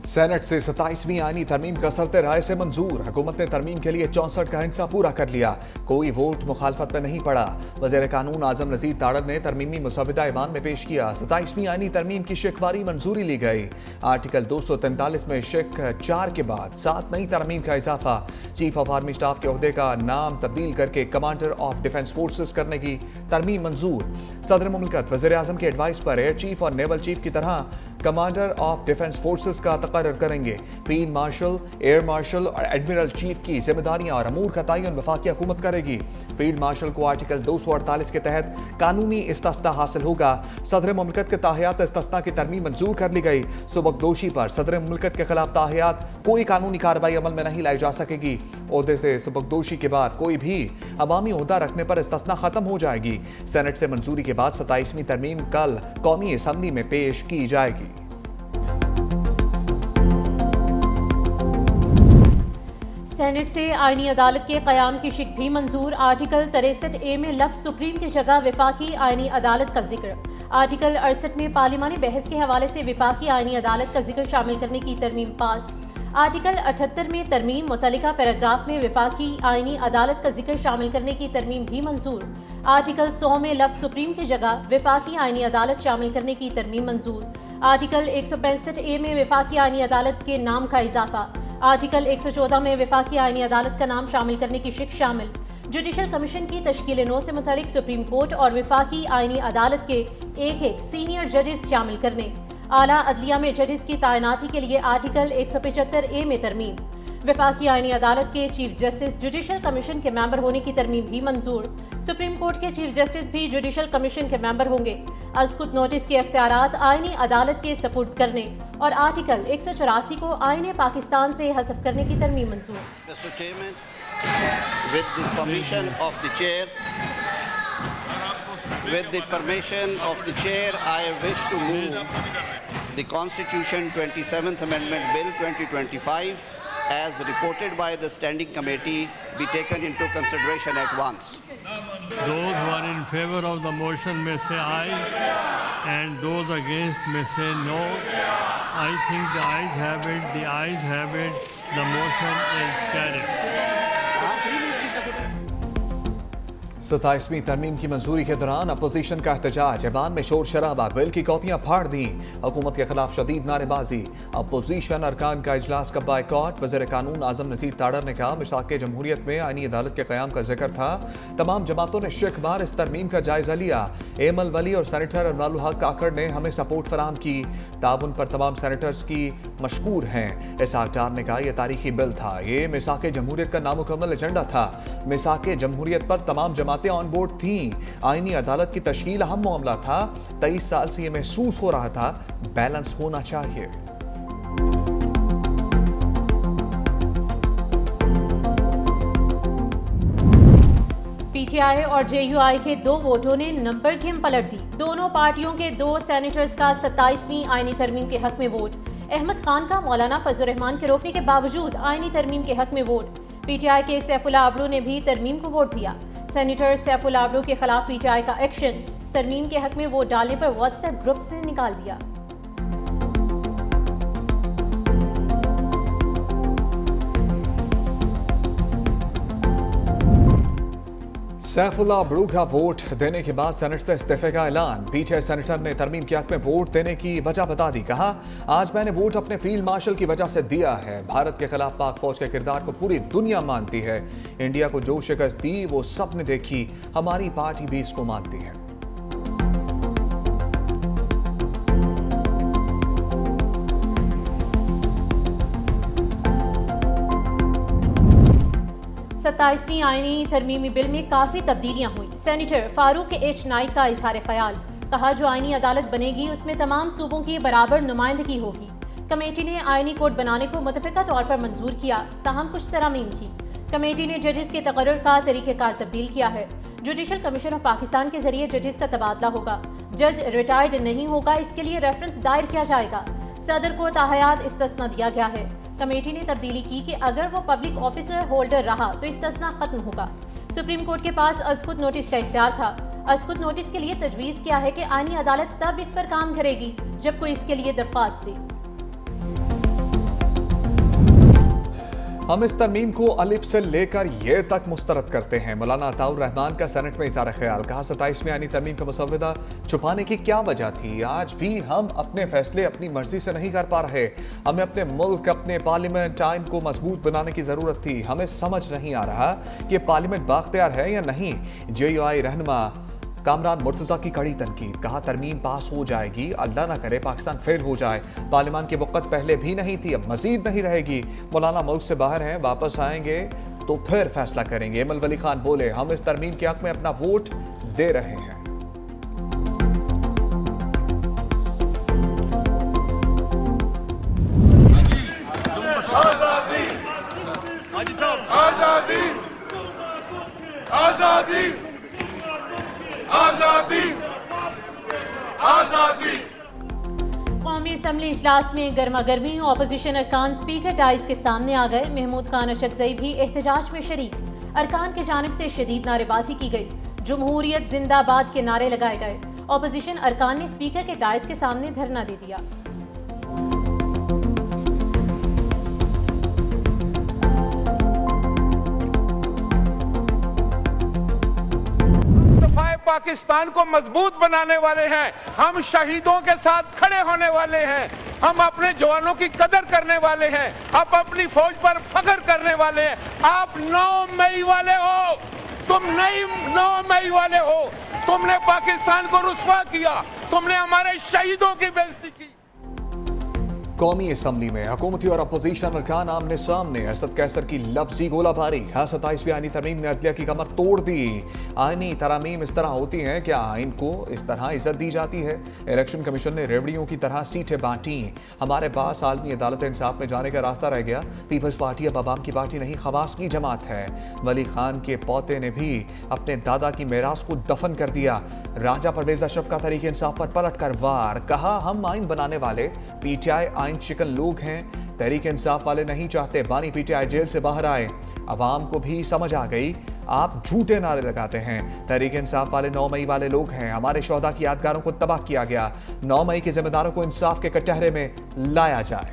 Senate से 27वीं आईनी तरमीम कसरते राय से मंजूर। हुकूमत ने तरमीम के लिए 64 का हिस्सा पूरा कर लिया। कोई वोट मुखालफत में नहीं पड़ा। वज़ीर कानून आजम नज़ीर ताड़र ने तरमीमी मुसवदा ऐवान में पेश किया। 27वीं आईनी तरमीम की शिकवारी मंजूरी ली गई। आर्टिकल 243 में शिक 4 के बाद 7 नई तरमीम का इजाफा। चीफ ऑफ आर्मी स्टाफ के ओहदे का नाम तब्दील करके कमांडर ऑफ डिफेंस फोर्सेस करने की तरमीम मंजूर। सदर मुमलिकत वज़ीर आज़म की एडवाइस पर एयर चीफ और नेवल चीफ की तरह कमांडर ऑफ डिफेंस फोर्सेस का तकर्रर करेंगे। फील्ड मार्शल, एयर मार्शल और एडमिरल चीफ की जिम्मेदारियां और अमूर का तयन वफाकी हुकूमत करेगी। फील्ड मार्शल को आर्टिकल 248 के तहत कानूनी इस्तिस्ना हासिल होगा। सदर मुमलिकत के ताहियात इस्तिस्ना की तरमीम मंजूर कर ली गई। सुबकदोशी पर सदर मुमलिकत के खिलाफ ताहियात कोई कानूनी कार्रवाई अमल में नहीं लाई जा सकेगी। ओहदे से सुबकदोशी के बाद कोई भी अवामी ओहदा रखने पर इस्तिस्ना खत्म हो जाएगी। सेनेट से मंजूरी के बाद 27वीं तरमीम कल कौमी असम्बली में पेश की जाएगी। सेनेट से आईनी अदालत के क़याम की शिक भी मंजूर। आर्टिकल 63A में लफ्ज़ सुप्रीम की जगह विफाकी आईनी अदालत का जिक्र। आर्टिकल 68 में पार्लिमानी बहस के हवाले से विफाकी आईनी अदालत का जिक्र शामिल करने की तरमीम पास। आर्टिकल 78 में तरमीम मुतल्लिका पैराग्राफ में विफाकी आईनी अदालत का जिक्र शामिल करने की तरमीम भी मंजूर। आर्टिकल 100 में लफ्ज़ सुप्रीम की जगह विफाकी आईनी अदालत शामिल करने की तरमीम मंजूर। आर्टिकल 165A में विफाकी आईनी अदालत के नाम का इजाफा। आर्टिकल 114 में विफाकी आईनी अदालत का नाम शामिल करने की शिक शामिल। जुडिशल कमीशन की तश्कील नो से मुतालिक सुप्रीम कोर्ट और विफाकी आईनी अदालत के एक सीनियर जजेस शामिल करने। आला अदलिया में जजेस की तैनाती के लिए आर्टिकल 175A में तरमीम। विफाकी आईनी अदालत के चीफ जस्टिस जुडिशल कमीशन के मेंबर होने की तरमीम भी मंजूर। सुप्रीम कोर्ट के चीफ जस्टिस भी जुडिशल कमीशन के मेंबर होंगे। अज़खुद नोटिस के इख्तियारात आईनी अदालत के सपुर्द करने और आर्टिकल 184 को आईने पाकिस्तान से हज़फ करने की तरमीम मंजूर। With the permission of the chair, I wish to move the Constitution 27th Amendment Bill 2025 as reported by the Standing Committee be taken into consideration at once. Those who are in favor of the motion may say aye and those against may say no. I think the ayes have it, the ayes have it, the motion is carried. 27वीं तरमीम की मंजूरी के दौरान opposition का एहतजाज। ऐवान में शोर शराबा, बिल की कॉपियां फाड़ दी। हुकूमत के खिलाफ शदीद नारेबाजी। अपोजिशन अरकान का इजलास का बायकॉट। वज़ीर कानून आजम नज़ीर ताड़र ने कहा मिसाक जमहूरियत में आईनी अदालत के क़याम का जिक्र था। तमाम जमातों ने शिकवार इस तरमीम का जायजा लिया। एमल वली और सेनेटर अमरुल हक काकड़ ने हमें सपोर्ट फराहम की। ताउन पर तमाम सेनेटर्स की मशकूर हैं। इसहाक डार ने कहा यह तारीखी बिल था। ये मिसाक जमहूरियत का नामुकम्मल एजेंडा था। मिसाक जमहूरियत पर तमाम जमातें ऑन बोर्ड थीं। आईनी अदालत की तश्कील अहम मामला था। 23 साल से यह महसूस हो रहा था बैलेंस होना चाहिए। पीटीआई और जेयूआई के 2 वोटों ने नंबर गेम पलट दी। दोनों पार्टियों के 2 सेनेटर्स का 27वीं आईनी तरमीम के हक में वोट। अहमद खान का मौलाना फजल रहमान के रोकने के बावजूद आईनी तरमीम के हक में वोट। पीटीआई के सैफुल्लाह अब्रू ने भी तरमीम को वोट दिया। सेनेटर सैफुल्लाह अब्रू के खिलाफ पीटीआई का एक्शन। तरमीम के हक में वोट डालने पर व्हाट्सएप ग्रुप से निकाल दिया। सैफुल्लाह अब्रू का वोट देने के बाद सेनेट से इस्तीफे का ऐलान। पीटीआई सेनेटर ने तरमीम के हक में वोट देने की वजह बता दी। कहा आज मैंने वोट अपने फील्ड मार्शल की वजह से दिया है। भारत के खिलाफ पाक फौज के किरदार को पूरी दुनिया मानती है। इंडिया को जो शिकस्त दी वो सब ने देखी। हमारी पार्टी भी इसको मानती है। सत्ताईसवीं आईनी तरमीमी बिल में काफ़ी तब्दीलियां हुई। सेनेटर फारूक एच नाइक का इजहार ख्याल। कहा जो आईनी अदालत बनेगी उसमें तमाम सूबों की बराबर नुमाइंदगी होगी। कमेटी ने आईनी कोड बनाने को मुतफ़िका तौर पर मंजूर किया, ताहम कुछ तरमीम की। कमेटी ने जजेस के तकर्रुर का तरीक़ेकार तब्दील किया है। जुडिशल कमीशन ऑफ पाकिस्तान के जरिए जजेस का तबादला होगा। जज रिटायर्ड नहीं होगा, इसके लिए रेफरेंस दायर किया जाएगा। सदर को ताहयात इस्तिस्ना दिया गया है। कमेटी ने तब्दीली की कि अगर वो पब्लिक ऑफिसर होल्डर रहा तो इस्तिस्ना खत्म होगा। सुप्रीम कोर्ट के पास अज़खुद नोटिस का इख्तियार था। अज़खुद नोटिस के लिए तजवीज़ किया है कि आईनी अदालत तब इस पर काम करेगी जब कोई इसके लिए दरख्वास्त दे। हम इस तरमीम को अलिफ से लेकर ये तक मुस्तरद करते हैं। मौलाना अताउर रहमान का सेनेट में इज़हार ख्याल, कहा 27वीं आईनी तरमीम का मुसव्वदा छुपाने की क्या वजह थी। आज भी हम अपने फैसले अपनी मर्जी से नहीं कर पा रहे। हमें अपने मुल्क, अपने पार्लियामेंट आइन को मजबूत बनाने की जरूरत थी। हमें समझ नहीं आ रहा कि पार्लियामेंट बाख्तियार है या नहीं। JUI रहनुमा कामरान मुर्तजा की कड़ी तनकीद, कहा तरमीम पास हो जाएगी, अल्लाह ना करे पाकिस्तान फेल हो जाए। पार्लियामान की वक़्त पहले भी नहीं थी, अब मजीद नहीं रहेगी। मौलाना मुल्क से बाहर हैं, वापस आएंगे तो फिर फैसला करेंगे। इमल वली खान बोले, हम इस तरमीम के हक में अपना वोट दे रहे हैं। कौमी असम्बली इजलास में गर्मा गर्मी, ऑपोजिशन अरकान स्पीकर डाइस के सामने आ गए। महमूद खान अशकजई भी एहतजाज में शरीक। अरकान की जानिब से शदीद नारेबाजी की गई। जमहूरियत जिंदाबाद के नारे लगाए गए। ऑपोजिशन अरकान ने स्पीकर के डाइस के सामने धरना दे दिया। पाकिस्तान को मजबूत बनाने वाले हैं, हम शहीदों के साथ खड़े होने वाले हैं, हम अपने जवानों की कदर करने वाले हैं, आप अपनी फौज पर फख्र करने वाले हैं। आप 9 मई वाले हो, तुम नहीं 9 मई वाले हो। तुमने पाकिस्तान को रुस्वा किया, तुमने हमारे शहीदों की बेइज्जती की। कौमी असम्बली में हुकूमती और अपोजिशन अरकान आमने सामने। असद कैसर की लफ्जी गोलाबारी, कहा 27वीं आईनी तरमीम ने अदलिया की कमर तोड़ दी। आईनी तरमीम इस तरह होती हैं, क्या आइन को इस तरह इज्जत दी जाती है। इलेक्शन कमीशन ने रेवड़ियों की तरह सीटें बांटी। हमारे पास आलमी अदालत इंसाफ में जाने का रास्ता रह गया। पीपल्स पार्टी अब अवाम की पार्टी नहीं, खवास की जमात है। वली खान के पोते ने भी अपने दादा की मेरास को दफन कर दिया। राजा परवेज अशरफ का तरीके इंसाफ पर पलट कर वार, कहा हम आइन बनाने वाले PTI आइन शिकन लोग हैं, तहरीक इंसाफ वाले नहीं चाहते बानी PTI जेल से बाहर आए। अवाम को भी समझ आ गई, आप झूठे नारे लगाते हैं। तहरीक इंसाफ वाले 9 मई वाले लोग हैं। हमारे शोहदा की यादगारों को तबाह किया गया। 9 मई के जिम्मेदारों को इंसाफ के कटहरे में लाया जाए।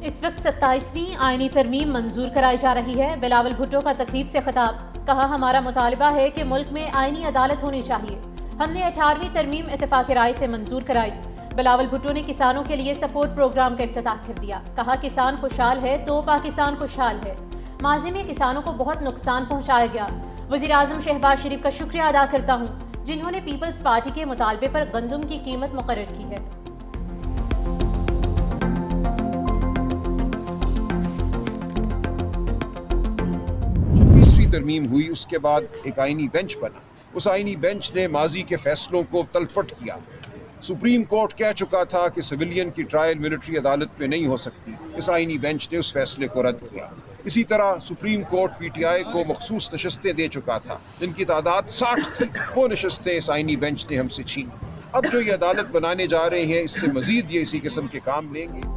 इस वक्त 27वीं आईनी तरमीम मंजूर कराई जा रही है। बिलावल भुट्टो का तकरीब से खिताब, कहा हमारा मुतालिबा है कि मुल्क में आईनी अदालत होनी चाहिए। हमने 18वीं तरमीम इत्तेफाक राय से मंजूर कराई। बिलावल भुट्टो ने किसानों के लिए सपोर्ट प्रोग्राम का इफ्तिताह कर दिया। कहा किसान खुशहाल है तो पाकिस्तान खुशहाल है। माजी में किसानों को बहुत नुकसान पहुंचाया गया। वज़ीर आज़म शहबाज शरीफ का शुक्रिया अदा करता हूँ, जिन्होंने पीपल्स पार्टी के मुतालबे पर गंदम की कीमत मुकर्रर की है। तरमीम हुई, उसके बाद एक आईनी बेंच बना। उस आईनी बेंच ने माजी के फैसलों को तलपट किया। सुप्रीम कोर्ट कह चुका था कि सिविलियन की ट्रायल मिलिट्री अदालत में नहीं हो सकती। इस आईनी बेंच ने उस फैसले को रद्द किया। इसी तरह सुप्रीम कोर्ट PTI को मखसूस नशस्तें दे चुका था, जिनकी तादाद 60 थी। वो नशस्तें इस आईनी बेंच ने हमसे छीनी। अब जो ये अदालत बनाने जा रहे हैं, इससे मजीद ये इसी किस्म के काम लेंगे।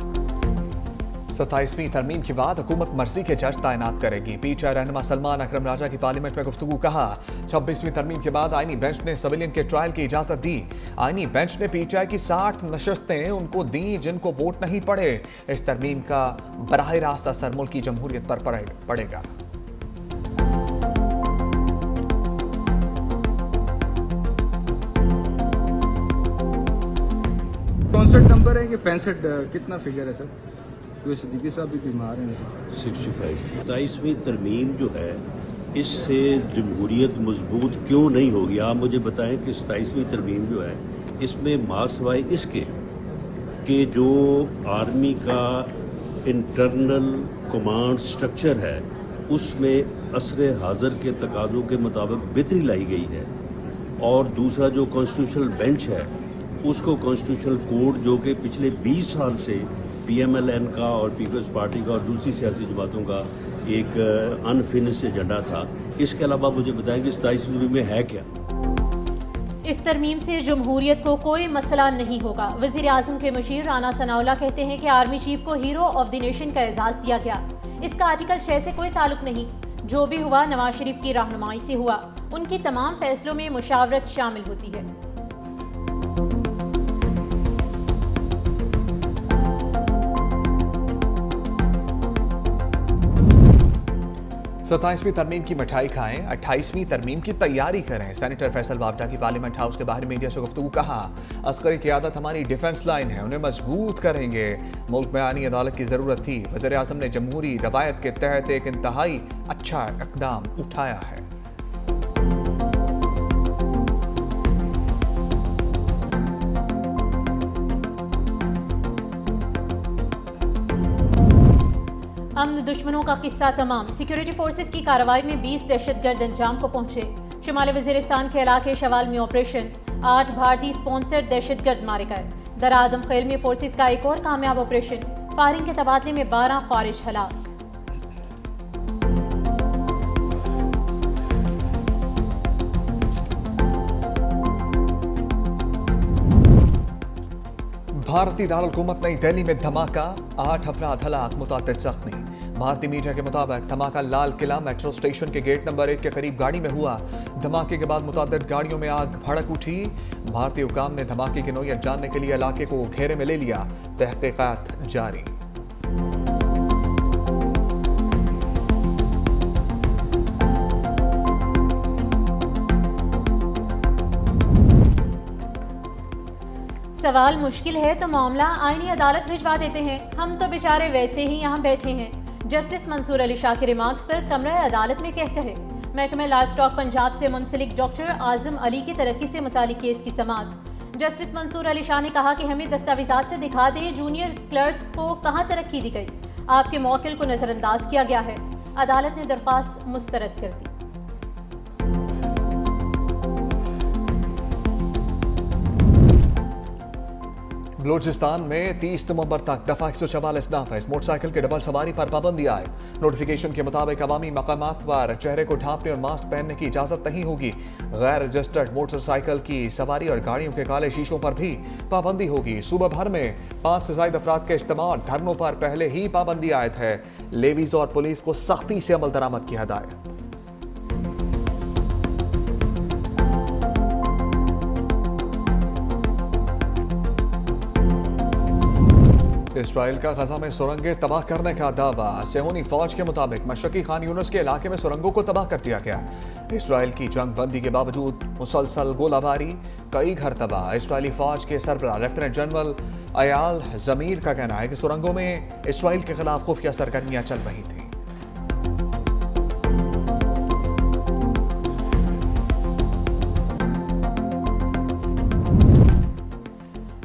27वीं तरमीम के बाद हुकूमत मर्जी के जज तैनात करेगी। PTI रहनुमा सलमान अकरम राजा की पार्लियामेंट में गुफ्तगू, कहा 26वीं तरमीम के बाद आईनी बेंच ने सिविलियन के ट्रायल की इजाजत दी। आईनी बेंच ने PTI की 60 नशस्तें उनको दी जिनको वोट नहीं पड़े। इस तरमीम का बराह रास्त असर मुल्क की जमहूरियत पर पड़ेगा। नंबर है कि 65 कितना फिगर है सर? सिद्दीकी साहब भी बीमार हैं सर। 65। 27वीं तरमीम जो है, इससे जमहूरियत मजबूत क्यों नहीं होगी? आप मुझे बताएं कि 27वीं तरमीम जो है, इसमें मासवाए इसके कि जो आर्मी का इंटरनल कमांड स्ट्रक्चर है, उसमें असर हाज़र के तकाज़ों के मुताबिक बेहतरी लाई गई है। और दूसरा जो कॉन्स्टिट्यूशनल बेंच है, उसको कॉन्स्टिट्यूशनल कोड जो कि पिछले 20 साल से PMLN का और पीपल्स पार्टी का और दूसरी सियासी जमातों का एक अनफिनिश्ड एजेंडा था। इसके अलावा मुझे बताएं कि 27वीं में है क्या? इस तरमीम से जमहूरियत को कोई मसला नहीं होगा। वज़ीर आज़म के मशीर राना सनाउल्लाह कहते हैं कि आर्मी चीफ को हीरो ऑफ द नेशन का एजाज़ दिया गया। इसका आर्टिकल 6 से कोई ताल्लुक नहीं। जो भी हुआ नवाज शरीफ की रहनुमाई से हुआ। उनकी तमाम फैसलों में मुशावरत शामिल होती है। 27वीं तरमीम की मिठाई खाएं, 28वीं तरमीम की तैयारी करें। सेनेटर फैसल बावटा की पार्लियामेंट हाउस के बाहर मीडिया से गुफ्तगू। कहा, अस्करी क़यादत हमारी डिफेंस लाइन है, उन्हें मजबूत करेंगे। मुल्क में आईनी अदालत की जरूरत थी। वज़ीर आज़म ने जमहूरी रवायत के तहत एक इंतहाई अच्छा इक़दाम उठाया है। अमन दुश्मनों का किस्सा तमाम। सिक्योरिटी फोर्सेस की कार्रवाई में 20 दहशतगर्द अंजाम को पहुंचे। शुमाली वजीरिस्तान के इलाके शवाल में ऑपरेशन, 8 भारतीय स्पॉन्सर्ड दहशतगर्द मारे गए। दरादम खेल में फोर्सेस का एक और कामयाब ऑपरेशन, फायरिंग के तबादले में 12 ख्वारिज हलाक। भारतीय दारुल-हुकूमत नई दिल्ली में धमाका, 8 अफराद हलाक, मुतादिद जख्मी। भारतीय मीडिया के मुताबिक धमाका लाल किला मेट्रो स्टेशन के गेट नंबर 1 के करीब गाड़ी में हुआ। धमाके के बाद मुतादिद गाड़ियों में आग भड़क उठी। भारतीय हुकाम ने धमाके की नौयत जानने के लिए इलाके को घेरे में ले लिया। तहकीकात जारी। सवाल मुश्किल है तो मामला आईनी अदालत भिजवा देते हैं। हम तो बेचारे वैसे ही यहाँ बैठे हैं। जस्टिस मंसूर अली शाह के रिमार्क्स पर कमरा अदालत में कह कहे। महकमे लाइफ स्टॉक पंजाब से मुंसलिक डॉक्टर आजम अली की तरक्की से मुतालिक केस की समाअत। जस्टिस मंसूर अली शाह ने कहा कि हमें दस्तावेजात से दिखा दें जूनियर क्लर्क्स को कहाँ तरक्की दी गई। आपके मौकिल को नजरअंदाज किया गया है। अदालत ने दरख्वास्त मुस्तरद कर दी। बलूचिस्तान में 30 नवंबर तक दफा 144 नाफिज। मोटरसाइकिल के डबल सवारी पर पाबंदी आए। नोटिफिकेशन के मुताबिक अवामी मकामात पर चेहरे को ढांपने और मास्क पहनने की इजाजत नहीं होगी। गैर रजिस्टर्ड मोटरसाइकिल की सवारी और गाड़ियों के काले शीशों पर भी पाबंदी होगी। सूबा भर में 5 से ज्यादा अफराद के इस्तेमाल धरनों पर पहले ही पाबंदी आयत है। लेवीज और पुलिस को सख्ती से अमल दरामद की हदायत। इसराइल का गजा में सुरंगें तबाह करने का दावा। सेहूनी फौज के मुताबिक मशरकी खान यूनुस के इलाके में सुरंगों को तबाह कर दिया गया। इसराइल की जंग बंदी के बावजूद मुसलसल गोलाबारी, कई घर तबाह। इसराइली फौज के सरबराह लेफ्टिनेंट जनरल अयाल जमीर का कहना है कि सुरंगों में इसराइल के खिलाफ खुफिया सरगर्मियां चल रही थी।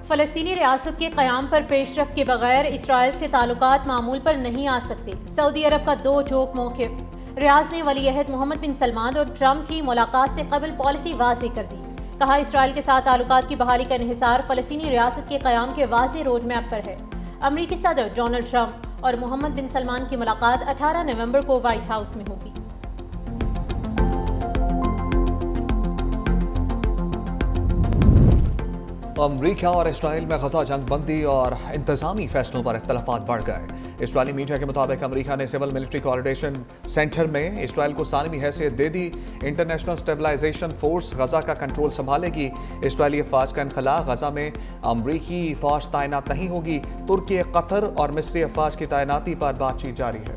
फलस्तीनी रियासत के क़याम पर पेशरफ्त के बगैर इसराइल से ताल्लुकात मामूल पर नहीं आ सकते। सऊदी अरब का दो टोक मौक़िफ़। रियाज ने वलीअहद मोहम्मद बिन सलमान और ट्रंप की मुलाकात से कबल पॉलिसी वाज़ेह कर दी। कहा, इसराइल के साथ ताल्लुकात की बहाली का इन्हिसार फलस्तीनी रियासत के क़याम के वाज़ेह रोड मैप पर है। अमरीकी सदर डोनाल्ड ट्रंप और मोहम्मद बिन सलमान की मुलाकात 18 नवंबर को व्हाइट हाउस में होगी। अमरीका और इसराइल में गजा जंग बंदी और इंतजामी फैसलों पर इख्तलाफात बढ़ गए। इसराइली मीडिया के मुताबिक अमरीका ने सिविल मिलिट्री कोऑर्डिनेशन सेंटर में इसराइल को सानवी हैसियत दे दी। इंटरनेशनल स्टेबलाइजेशन फोर्स गजा का कंट्रोल संभालेगी। इसराइली अफवाज का इनखला, गजा में अमरीकी फौज तैनात नहीं होगी। तुर्की, कतर और मिस्री अफवाज की तैनाती पर बातचीत जारी है।